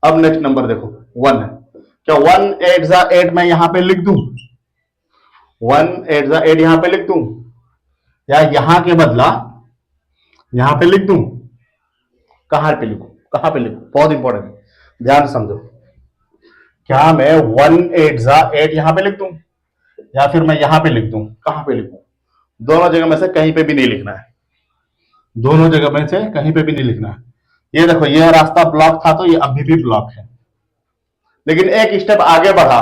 अब next number देखो, one है। क्या वन एट जा एट मैं यहां पे लिख दूं? वन एट जा एट यहां पे लिख दूं, या यहां के बदला यहां पे लिख दूं? कहां पे लिखूं? कहां पे लिखूं? बहुत इंपॉर्टेंट है, ध्यान से समझो। क्या मैं वन एट जा एट यहां पे लिख दूं, या फिर मैं यहां पे लिख दूं? कहां पे लिखूं? दोनों जगह में से कहीं पे भी नहीं लिखना है। दोनों जगह में से कहीं पे भी नहीं लिखना है। ये देखो, ये रास्ता ब्लॉक था तो ये अभी भी ब्लॉक है, लेकिन एक स्टेप आगे बढ़ा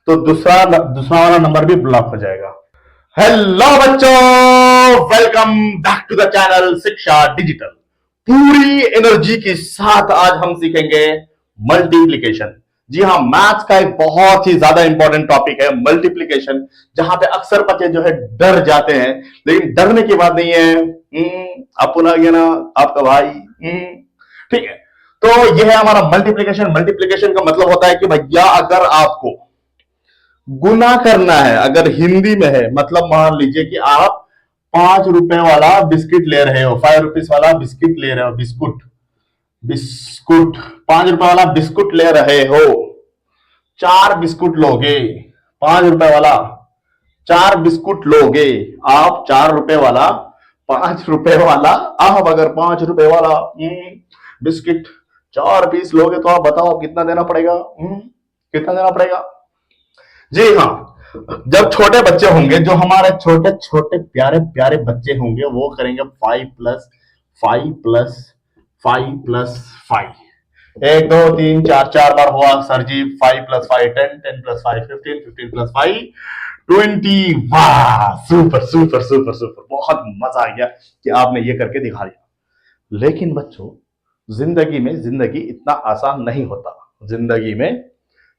तो दूसरा दूसरा वाला नंबर भी ब्लॉक हो जाएगा। हेलो बच्चों, welcome back to the channel Shiksha digital. पूरी एनर्जी के साथ आज हम सीखेंगे मल्टीप्लिकेशन। जी हाँ, मैथ्स का एक बहुत ही ज्यादा इंपॉर्टेंट टॉपिक है मल्टीप्लिकेशन, जहां पे अक्सर बच्चे जो है डर जाते हैं, लेकिन डरने की बात नहीं है। अपन आ गया ना, आपका भाई। ठीक है, तो यह है हमारा मल्टीप्लिकेशन। मल्टीप्लिकेशन का मतलब होता है कि भैया अगर आपको गुना करना है, अगर हिंदी में है, मतलब मान लीजिए कि आप 5 रुपए वाला बिस्किट ले रहे हो, 5 रुपीज वाला बिस्किट ले रहे हो, बिस्कुट बिस्कुट 5 रुपए वाला बिस्कुट ले रहे हो, 4 बिस्कुट लोगे, 5 रुपए वाला 4 बिस्कुट लोगे आप, 4 रुपए वाला, 5 रुपए वाला। आप अगर 5 रुपए वाला बिस्किट 4 पीस लोगे तो आप बताओ कितना देना पड़ेगा? कितना देना पड़ेगा? जी हाँ, जब छोटे बच्चे होंगे, जो हमारे छोटे छोटे प्यारे प्यारे बच्चे होंगे, वो करेंगे 5 प्लस 5 प्लस 5 प्लस 5। 1 2 3 4, 4 बार हुआ सर जी। 5 प्लस 5 10, 10 प्लस 5 15, 15 प्लस 5 20। वाह, सुपर सुपर सुपर सुपर, बहुत मजा आ गया कि आपने ये करके दिखा दिया। लेकिन बच्चों, जिंदगी इतना आसान नहीं होता। जिंदगी में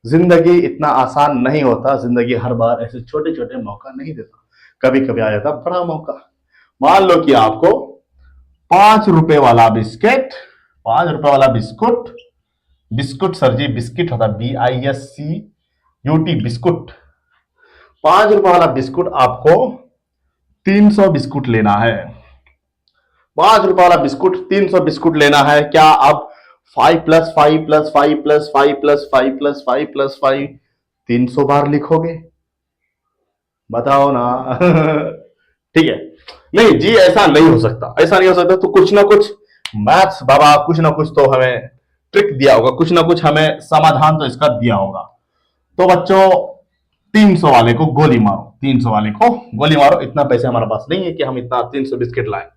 जिंदगी इतना आसान नहीं होता। जिंदगी हर बार ऐसे छोटे छोटे मौका नहीं देता, कभी कभी आ जाता बड़ा मौका। मान लो कि आपको 5 रुपए वाला बिस्किट, 5 रुपए वाला बिस्कुट, बिस्कुट सर जी, बिस्किट होता है BISCUT, बिस्कुट। 5 रुपए वाला बिस्कुट आपको 300 बिस्कुट लेना है। 5 रुपए वाला बिस्कुट 300 बिस्कुट लेना है। क्या आप 5 plus 5 plus 5 plus 5 plus 5 plus 5 300 बार लिखोगे? बताओ ना। ठीक है, नहीं जी, ऐसा नहीं हो सकता, ऐसा नहीं हो सकता। तो कुछ ना कुछ मैथ्स बाबा, कुछ ना कुछ तो हमें ट्रिक दिया होगा, कुछ ना कुछ हमें समाधान तो इसका दिया होगा। तो बच्चों, 300 वाले को गोली मारो, 300 वाले को गोली मारो। इतना पैसे हमारे पास नहीं है कि हम इतना 300 बिस्किट लाए,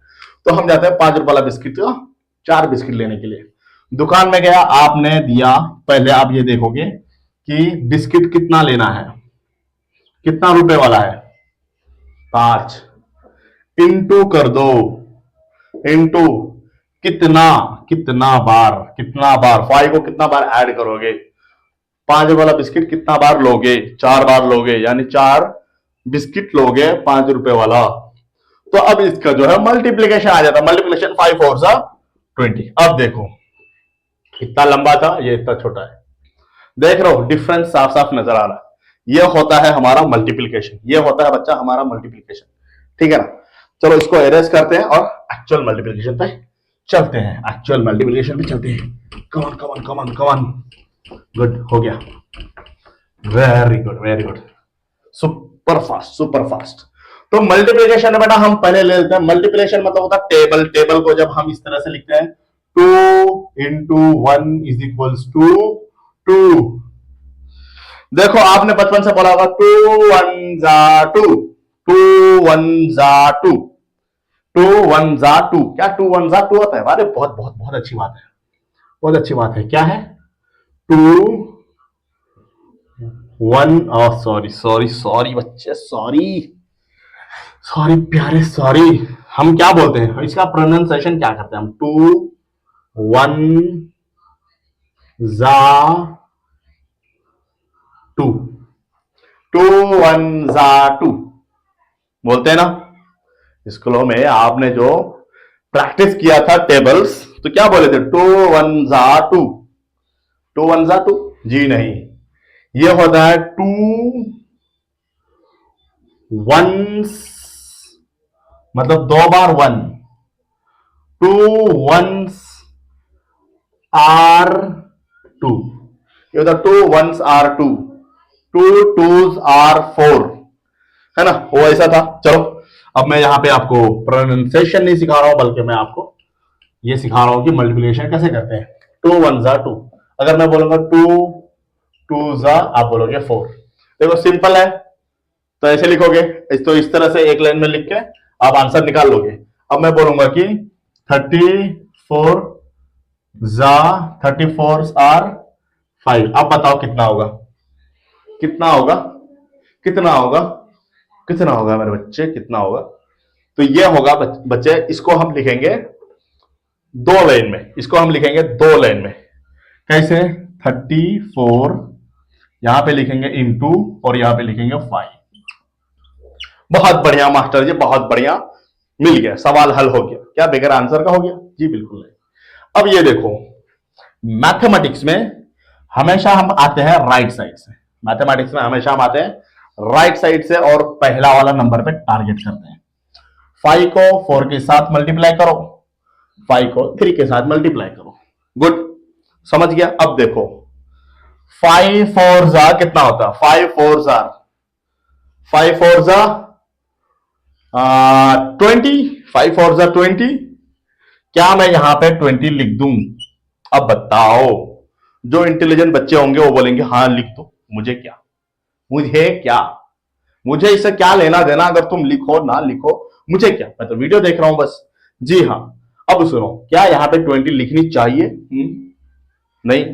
तो हम जाते हैं 5 रुपए वाला बिस्किट का 4 बिस्किट लेने के लिए। दुकान में गया, आपने दिया। पहले आप ये देखोगे कि बिस्किट कितना लेना है, कितना रुपए वाला है। 5 इंटू कर दो, इंटू कितना, कितना बार 5 को कितना बार ऐड करोगे? 5 वाला बिस्किट कितना बार लोगे? 4 बार लोगे, यानी 4 बिस्किट लोगे 5 रुपए वाला। तो अब इसका जो है मल्टीप्लीकेशन आ जाता है। मल्टीप्लीकेशन 5 4 जा 20। अब देखो, इतना लंबा था, ये इतना छोटा है। देख रहे हो डिफरेंस? साफ साफ नजर आ रहा है। ये होता है हमारा मल्टीप्लीकेशन, ये होता है बच्चा हमारा मल्टीप्लीकेशन। ठीक है ना? चलो इसको एरेज करते हैं और एक्चुअल मल्टीप्लीकेशन पे चलते हैं। एक्चुअल मल्टीप्लीकेशन पे चलते हैं। कमान कमान कमान कमान। गुड, हो गया। Very good very good, super fast super fast. तो मल्टीप्लीकेशन में बेटा हम पहले ले लेते हैं। मल्टीप्लीकेशन मतलब होता है टेबल। टेबल को जब हम इस तरह से लिखते हैं, 2 into 1 = 2। देखो, आपने बचपन से बोला होगा 2 1 जा 2, 2 1 जा 2, 2 1 जा 2। क्या 2 1 जा 2 होता है? अरे बहुत बहुत बहुत अच्छी बात है, बहुत अच्छी बात है। क्या है? 2 1, सॉरी सॉरी सॉरी बच्चे, सॉरी सॉरी प्यारे, सॉरी। हम क्या बोलते हैं इसका प्रोनाउंसिएशन, क्या करते हैं हम? 2 1 जा 2, 2 1 जा 2 बोलते हैं ना। स्कूलों में आपने जो प्रैक्टिस किया था टेबल्स, तो क्या बोले थे? 2 1 जा 2, 2 1 जा 2। जी नहीं, ये होता है 2 1s, मतलब 2 बार 1। 2 1s आर 2, ये होता 2 1s आर 2, 2 2s आर 4, है ना, वो ऐसा था। चलो अब मैं यहां पे आपको प्रोनाउंसिएशन नहीं सिखा रहा हूं, बल्कि मैं आपको ये सिखा रहा हूं कि मल्टीप्लिकेशन कैसे करते हैं। 2 1s आर 2, अगर मैं बोलूंगा 2 2s आर, आप बोलोगे 4। देखो सिंपल है, तो ऐसे लिखोगे, तो इस तरह से एक लाइन में लिख के आप आंसर निकाल लोगे। अब मैं बोलूंगा कि 34 जा 34 आर 5, अब बताओ कितना होगा, कितना होगा, कितना होगा, कितना होगा मेरे बच्चे, कितना होगा। तो ये होगा बच्चे, इसको हम लिखेंगे दो लाइन में, इसको हम लिखेंगे दो लाइन में। कैसे? 34 यहां पे लिखेंगे इंटू, और यहां पे लिखेंगे 5। बहुत बढ़िया मास्टर जी, बहुत बढ़िया, मिल गया, सवाल हल हो गया। क्या बगैर आंसर का हो गया? जी बिल्कुल नहीं। अब ये देखो, मैथमेटिक्स में हमेशा हम आते हैं राइट साइड से, मैथमेटिक्स में हमेशा हम आते हैं राइट साइड से, और पहला वाला नंबर पे टारगेट करते हैं। 5 को 4 के साथ मल्टीप्लाई करो, 5 को 3 के साथ मल्टीप्लाई करो। गुड, समझ गया। अब देखो 5 4 जा कितना होता है, 5 4 जा 5 4 जा 20, 5 4 जा 20। क्या मैं यहां पे 20 लिख दूं? अब बताओ, जो इंटेलिजेंट बच्चे होंगे वो बोलेंगे हाँ लिख दो, मुझे क्या, मुझे क्या, मुझे इससे क्या लेना देना, अगर तुम लिखो ना लिखो मुझे क्या, मैं तो वीडियो देख रहा हूं बस। जी हाँ। अब सुनो, क्या यहां पे 20 लिखनी चाहिए? नहीं,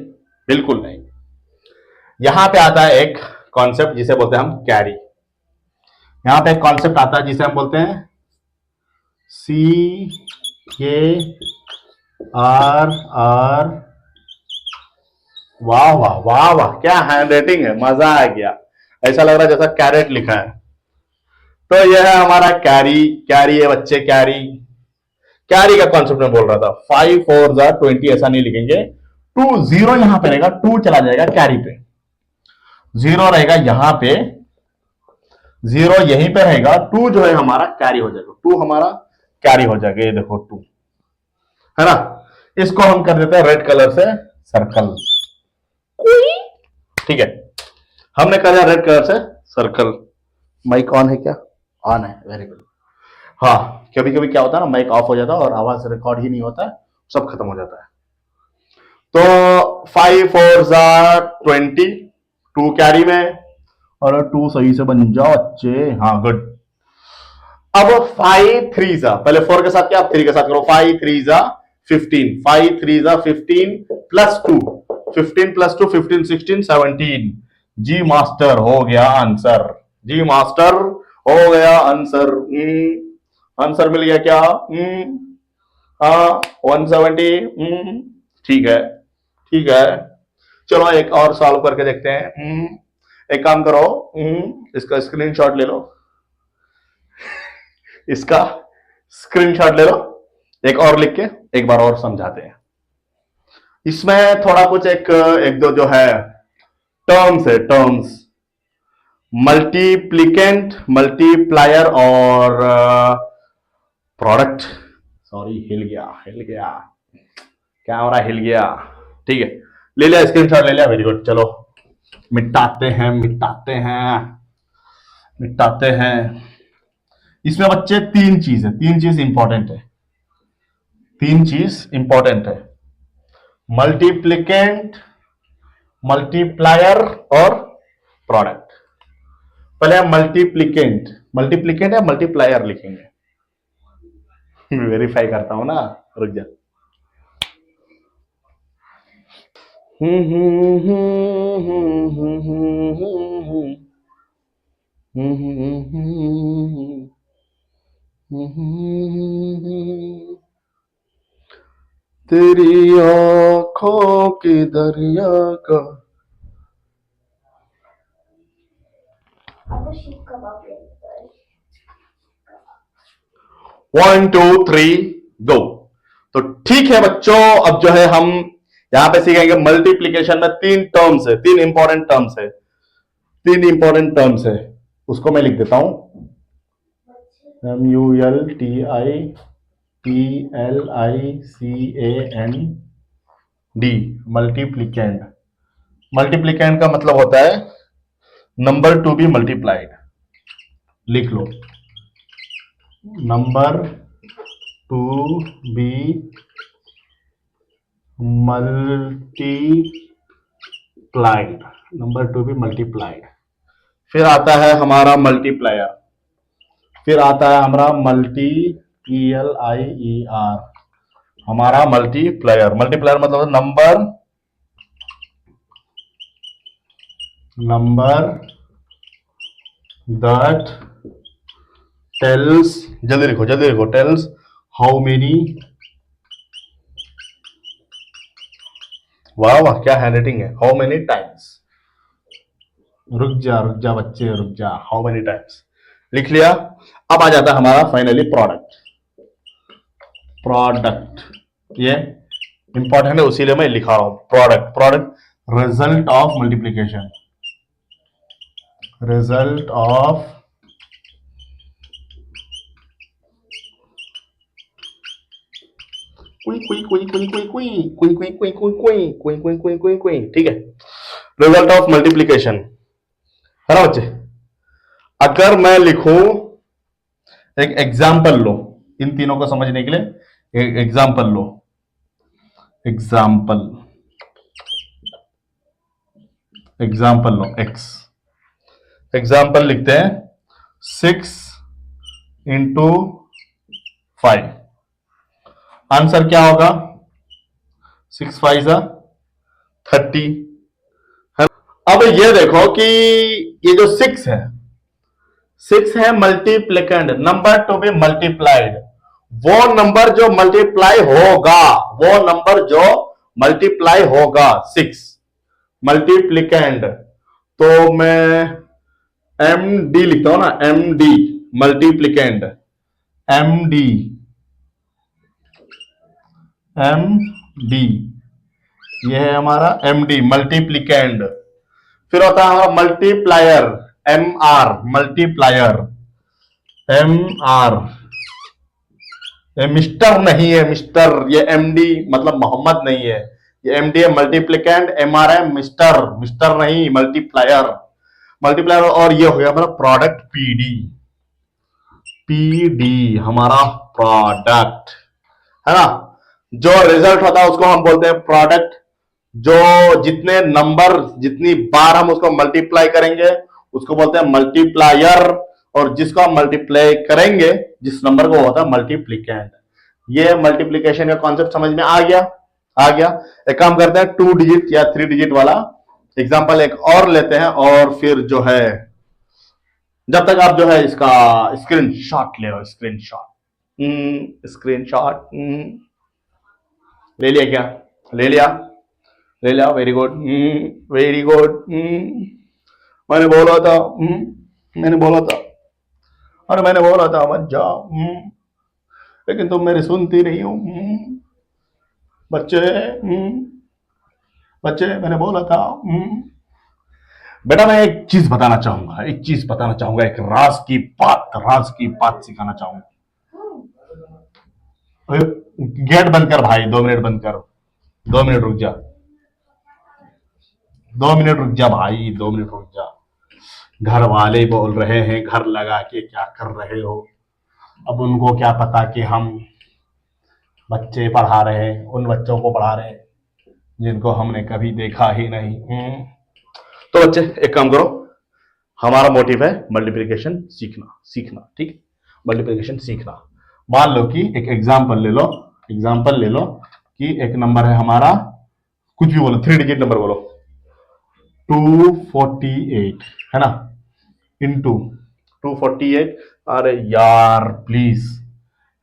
बिल्कुल नहीं। यहां पे आता है एक कॉन्सेप्ट जिसे बोलते हैं हम कैरी। यहां पे एक कॉन्सेप्ट आता है जिसे हम बोलते हैं CARR। वाह वाह वाह वाह, क्या हैंड राइटिंग है, मजा आ गया, ऐसा लग रहा है जैसा कैरेट लिखा है। तो यह है हमारा कैरी, कैरी है बच्चे, कैरी, कैरी का कॉन्सेप्ट में बोल रहा था। 5 4 जा 20 ऐसा नहीं लिखेंगे, 2 0 यहां पे रहेगा, 2 चला जाएगा कैरी पे, 0 रहेगा यहां पे, 0 यहीं पे रहेगा, 2 जो है हमारा कैरी हो जाएगा, 2 हमारा कैरी हो जाएगा। ये देखो 2, है ना। इसको हम कर देते हैं रेड कलर से सर्कल, ठीक है, हमने कर दिया रेड कलर से सर्कल। माइक ऑन है क्या? ऑन है, वेरी गुड। हाँ, कभी कभी क्या होता है ना, माइक ऑफ हो जाता है और आवाज रिकॉर्ड ही नहीं होता है, सब खत्म हो जाता है। तो 5 4 जा 20, 2 कैरी में, और 2 सही से बन जाओ अच्छे, हाँ गुड। अब 5 3 जा, पहले 4 के साथ क्या, 3 के साथ करो, 5 3 जा 15, 5 3 जा 15 प्लस 2, 15 प्लस 2 15 16 17। जी मास्टर, हो गया आंसर, जी मास्टर हो गया आंसर। आंसर मिल गया क्या? हाँ 170। ठीक है, ठीक है। चलो एक और सॉल्व करके देखते हैं। एक काम करो, इसका स्क्रीनशॉट ले लो, इसका स्क्रीनशॉट ले लो, एक और लिख के एक बार और समझाते हैं। इसमें थोड़ा कुछ एक एक दो जो है टर्म्स है, टर्म्स, मल्टीप्लिकेंट, मल्टीप्लायर और प्रोडक्ट। सॉरी, हिल गया, हिल गया, कैमरा हिल गया। ठीक है, ले लिया स्क्रीनशॉट, ले लिया, वेरी गुड। चलो मिटाते हैं, मिटाते हैं, मिटाते हैं। इसमें बच्चे तीन चीज है, तीन चीज इंपॉर्टेंट है, तीन चीज इंपॉर्टेंट है, मल्टीप्लिकेंट, मल्टीप्लायर और प्रोडक्ट। पहले हम मल्टीप्लिकेंट, मल्टीप्लिकेंट या मल्टीप्लायर लिखेंगे, वेरीफाई करता हूं ना, रुक जा। तेरी आंखों के दरिया का 1 2 3 गो। तो ठीक है बच्चों, अब जो है हम यहां पे सीखेंगे मल्टीप्लीकेशन में तीन टर्म्स है, तीन इंपॉर्टेंट टर्म्स है, तीन इंपॉर्टेंट टर्म्स है। उसको मैं लिख देता हूं, MULTIPLICAN डी मल्टीप्लिकेंड। मल्टीप्लिकेंड का मतलब होता है नंबर टू बी मल्टीप्लाइड। लिख लो, number to be multiplied, number to be multiplied. फिर आता है हमारा मल्टीप्लायर, फिर आता है हमारा मल्टी PLIER, हमारा मल्टीप्लायर। मल्टीप्लायर मतलब नंबर दैट टेल्स, जल्दी लिखो, टेल्स हाउ मेनी, वाह वाह क्या हैंडराइटिंग है, हाउ मेनी टाइम्स। रुक जा बच्चे रुक जा, हाउ मेनी टाइम्स लिख लिया। अब आ जाता है हमारा फाइनली प्रोडक्ट। प्रोडक्ट ये इंपॉर्टेंट है, उसीलिए मैं लिखा रहा हूं product. Product result of multiplication, result of ठीक है, रिजल्ट ऑफ मल्टीप्लीकेशन है ना बच्चे। अगर मैं लिखूं, एक एग्जाम्पल लो इन तीनों को समझने के लिए, एक एग्जाम्पल लो, एग्जाम्पल लो एक्स। एग्जाम्पल लिखते हैं 6 इंटू 5, आंसर क्या होगा 6 5 30। अब ये देखो कि ये जो 6 है, 6 है मल्टीप्लिकेंड, नंबर टू बी मल्टीप्लाइड। वो नंबर जो मल्टीप्लाई होगा, वो नंबर जो मल्टीप्लाई होगा 6 मल्टीप्लिकेंड, तो मैं MD लिखता हूं ना, MD मल्टीप्लिकेंड, MD ये है हमारा MD मल्टीप्लिकेंड। फिर होता है मल्टीप्लायर, MR मल्टीप्लायर, MR ये मिस्टर नहीं है, मिस्टर ये MD मतलब मोहम्मद नहीं है, ये MD है मल्टीप्लिकेंड, MR है मिस्टर, मिस्टर नहीं मल्टीप्लायर, मल्टीप्लायर। और ये हो गया हमारा प्रोडक्ट PD हमारा प्रोडक्ट है ना। जो रिजल्ट होता है उसको हम बोलते हैं प्रोडक्ट। जो जितने नंबर, जितनी बार हम उसको मल्टीप्लाई करेंगे उसको बोलते हैं मल्टीप्लायर, और जिसको हम मल्टीप्लाई करेंगे जिस नंबर को, होता है मल्टीप्लिकेंड। ये मल्टीप्लीकेशन का कॉन्सेप्ट समझ में आ गया, आ गया। एक काम करते हैं 2 डिजिट या 3 डिजिट वाला एग्जांपल एक और लेते हैं, और फिर जो है जब तक आप जो है इसका स्क्रीनशॉट ले लो, स्क्रीनशॉट ले लिया क्या, ले लिया, ले लिया, वेरी गुड, वेरी गुड। मैंने बोला था, मैंने बोला था, अरे मैंने बोला था मत जाओ, लेकिन तुम मेरी सुनती नहीं हो। बच्चे, बच्चे मैंने बोला था। बेटा मैं एक चीज बताना चाहूंगा, एक चीज बताना चाहूंगा, एक राज की बात सिखाना चाहूंगा। गेट बंद कर भाई, 2 मिनट बंद कर, 2 मिनट रुक जा, 2 मिनट रुक जा भाई, 2 मिनट रुक जा। घर वाले बोल रहे हैं घर लगा के क्या कर रहे हो, अब उनको क्या पता कि हम बच्चे पढ़ा रहे हैं, उन बच्चों को पढ़ा रहे हैं जिनको हमने कभी देखा ही नहीं। तो बच्चे एक काम करो, हमारा मोटिव है मल्टीप्लिकेशन सीखना, सीखना, ठीक, मल्टीप्लिकेशन सीखना। मान लो कि एक एग्जांपल ले लो, एग्जांपल ले लो कि एक नंबर है हमारा, कुछ भी बोलो, 3 डिजिट नंबर बोलो, 248 है ना, इंटू 248। अरे यार प्लीज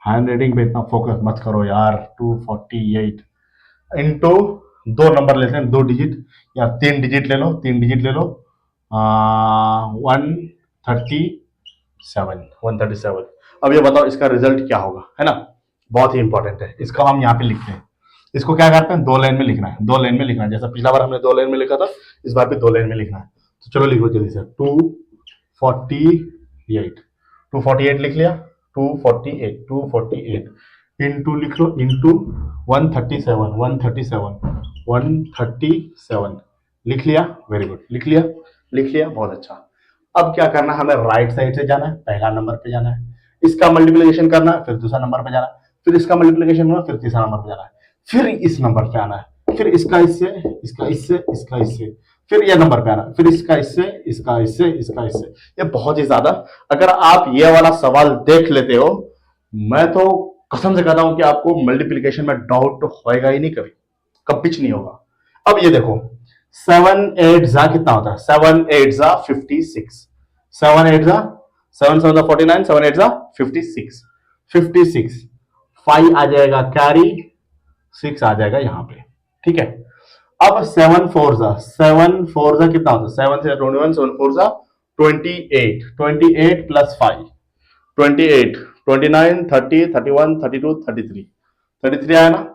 हैंड राइटिंग पे इतना फोकस मत करो यार। 248 इंटू, 2 नंबर लेते हैं, 2 डिजिट या 3 डिजिट ले लो, 3 डिजिट ले लो, 137। अब ये बताओ इसका रिजल्ट क्या होगा, है ना, बहुत ही इंपॉर्टेंट है। इसको हम यहाँ पे लिखते हैं, इसको क्या करते हैं 2 लाइन में लिखना है, 2 लाइन में लिखना है, जैसा पिछला बार हमने 2 लाइन में लिखा था, इस बार भी 2 लाइन में लिखना है। तो चलो लिखो जल्दी से, 248 लिख लिया, 248 इंटू लिख लो, इंटू 137 137 लिख लिया, वेरी गुड, लिख लिया, लिख लिया, बहुत अच्छा। अब क्या करना है, हमें राइट साइड से जाना है, पहला नंबर पे जाना है, इसका मल्टीप्लिकेशन करना है, फिर दूसरा नंबर पे जाना है, फिर इसका मल्टीप्लिकेशन करना, फिर तीसरा नंबर पे जाना है, फिर इस नंबर पे आना है, फिर इसका इससे, इसका इससे, इसका इससे, फिर ये नंबर पे आना है, फिर इसका इससे, इसका इससे, इसका इससे। ये बहुत ही ज्यादा, अगर आप ये वाला सवाल देख लेते हो, मैं तो कसम से कहता हूं कि आपको मल्टीप्लिकेशन में डाउट होएगा ही नहीं, कभी कभी नहीं होगा। अब ये देखो, 7 8 जा कितना होता है, 7 8 जा 56, 7 8 जा 7 7 49, 7 8 जा 56, 56, 5 आ जाएगा कैरी, 6 आ जाएगा यहां पे, ठीक है। अब 7 4 जा, 7 4 जा कितना होता है, 7 से 21, 7 4 जा 28, 28 प्लस 5, 28, 29 30 31 32 33, 33 आया ना,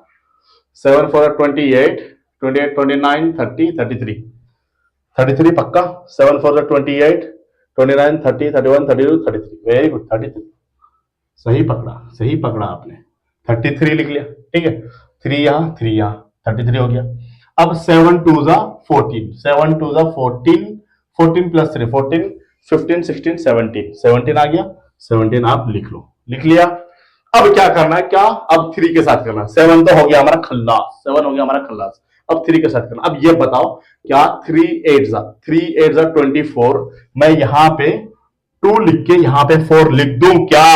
7 4 28, 28 29 30 33, 33 पक्का, 7 4 28, 29 30 31 32 33, वेरी गुड, 33 सही पकड़ा, सही पकड़ा आपने, 33 लिख लिया, ठीक है, 3 यहां 3 यहां, 33 हो गया। अब 7 2 जा 14, 7 2 जा 14, 14 प्लस 3 14, 15 16 17, 17 आ गया, 17 आप लिख लो, लिख लिया। अब क्या करना है, क्या अब 3 के साथ करना, 7 तो हो गया हमारा खल्लास, 7 हो गया हमारा खल्लास, अब 3 के साथ करना। अब ये बताओ, क्या 3 8 जा 24, मैं यहां पे 2 लिख के यहां पे 4 लिख दूं क्या,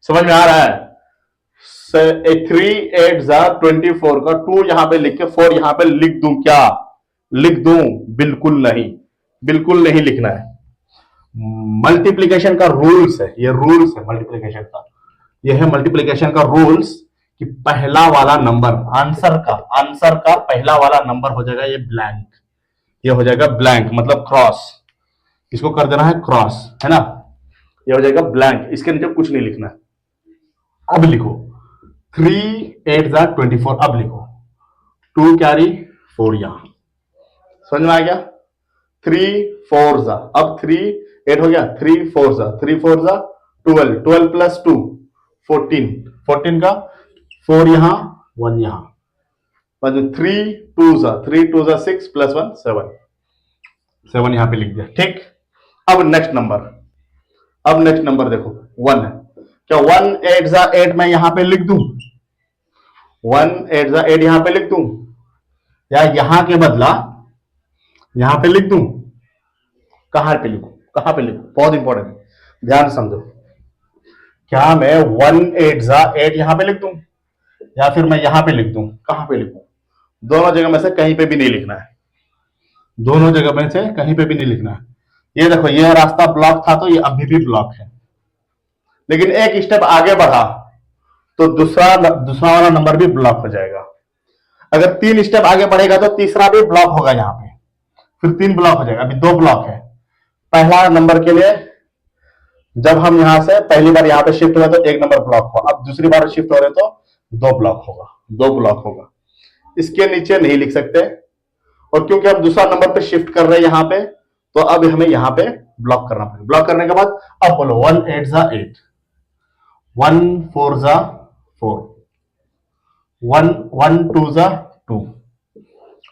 समझ में आ रहा है? 3 8 जा 24 का 2 यहां पे लिख के 4 यहां पे लिख दूं क्या, लिख दूं? बिल्कुल नहीं, बिल्कुल नहीं लिखना है। मल्टीप्लीकेशन का रूल्स है, ये रूल्स है मल्टीप्लीकेशन का, ये है मल्टीप्लीकेशन का रूल्स कि पहला वाला नंबर, आंसर का पहला वाला नंबर हो जाएगा ये ब्लैंक, ये हो जाएगा ब्लैंक मतलब क्रॉस, इसको कर देना है क्रॉस, है ना, ये हो जाएगा ब्लैंक, इसके नीचे कुछ नहीं लिखना है। अब लिखो 3 8 जा 24, अब लिखो 2 कैरी 4 यहां, समझ में आ गया, 3 4 जा, अब 3 8 हो गया, 3 4 जा 3 4 जा 12, 12 प्लस 2 14, 14 का 4 यहां 1 यहां, 3 2 जा 3 2 जा 6 प्लस 1 7, 7 यहां पे लिख दिया, ठीक। अब नेक्स्ट नंबर, अब नेक्स्ट नंबर देखो 1 है, क्या 1 8 जा 8 मैं यहां पे लिख दूं, 1 8 जा 8 यहां पे लिख दूं, या यहां के बदला यहां पे लिख दूं, कहां पे लिखूं, कहां पे लिखूं, बहुत इंपॉर्टेंट है, ध्यान से समझो। क्या मैं 1 8 जा 8 यहां पे लिख दूं, या फिर मैं यहां पे लिख दूं, कहां पे लिखूं? दोनों जगह में से कहीं पे भी नहीं लिखना है, दोनों जगह में से कहीं पे भी नहीं लिखना है। ये देखो, ये रास्ता ब्लॉक था तो ये अभी भी ब्लॉक है, लेकिन एक स्टेप आगे बढ़ा तो दूसरा दूसरा वाला नंबर भी ब्लॉक हो जाएगा। अगर 3 स्टेप आगे बढ़ेगा तो तीसरा भी ब्लॉक होगा यहां पे, फिर 3 ब्लॉक हो जाएगा, अभी 2 ब्लॉक है। पहला नंबर के लिए जब हम यहां से पहली बार यहां पे शिफ्ट हुए तो 1 नंबर ब्लॉक हुआ, अब दूसरी बार शिफ्ट हो रहे तो 2 ब्लॉक होगा, 2 ब्लॉक होगा, इसके नीचे नहीं लिख सकते। और क्योंकि हम दूसरा नंबर पे शिफ्ट कर रहे हैं यहां पे, तो अब हमें यहां पे ब्लॉक करना पड़ेगा। ब्लॉक करने के बाद अब बोलो 1 8 जा 8, 1 4 जा 4, 1 1 2 जा 2।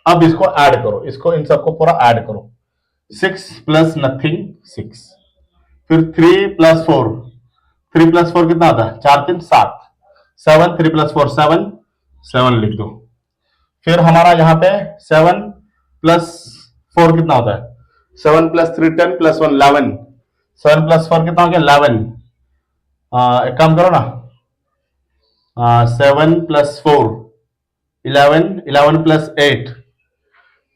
अब इसको ऐड करो, इसको इन सबको पूरा ऐड करो, 6 प्लस नथिंग 6, फिर 3 प्लस 4, 3 प्लस 4 कितना आता है, 4 3 7, 7 3 प्लस 4 7, 7 लिख दो। फिर हमारा यहाँ पे 7 प्लस 4 कितना होता है, 7 प्लस 3 10 प्लस 1 11, 7 प्लस 4 कितना हो गया 11, एक काम करो ना, 7 प्लस 4 11, 11 प्लस 8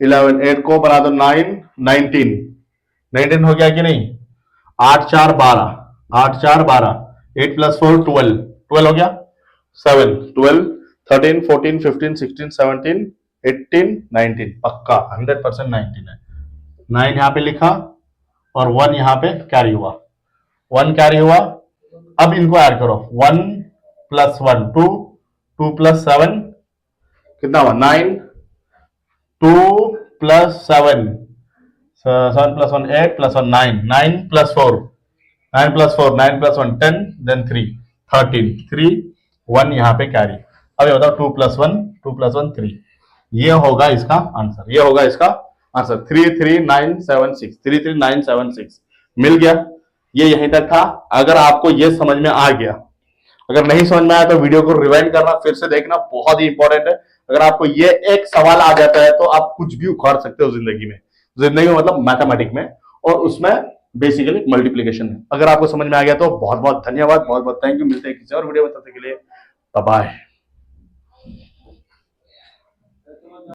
11, 8 को बना दो 9 19, 19 हो गया कि नहीं, 8 4 12, 8 4 12, 8 प्लस 4 12, 12 हो गया, 7 12 13 14 15 16 17 18 19, पक्का 100% 19 है। 9 यहां पे लिखा और 1 यहां पे कैरी हुआ, 1 कैरी हुआ। अब इनको ऐड करो, 1 प्लस 1 2, 2 प्लस 7 कितना हुआ 9, 2 plus 7, 7 plus 1 8 plus 1 9, 9 plus 4, 9 plus 4 9 plus 1 10, then 3 13, 3 1 यहां पे कैरी। अब ये बताओ 2 प्लस 1 2 प्लस 1 3, ये होगा इसका आंसर, ये होगा इसका आंसर 33976 मिल गया। ये यहीं तक था। अगर आपको ये समझ में आ गया, अगर नहीं समझ में आया तो वीडियो को रिवाइंड करना, फिर से देखना, बहुत ही इंपॉर्टेंट है। अगर आपको ये एक सवाल आ जाता है तो आप कुछ भी उखाड़ सकते हो जिंदगी में, मतलब मैथमेटिक में, और उसमें बेसिकली मल्टीप्लीकेशन है। अगर आपको समझ में आ गया तो बहुत बहुत धन्यवाद, बहुत बहुत थैंक यू। मिलते हैं किसी और वीडियो में, तब तक के लिए बाय बाय।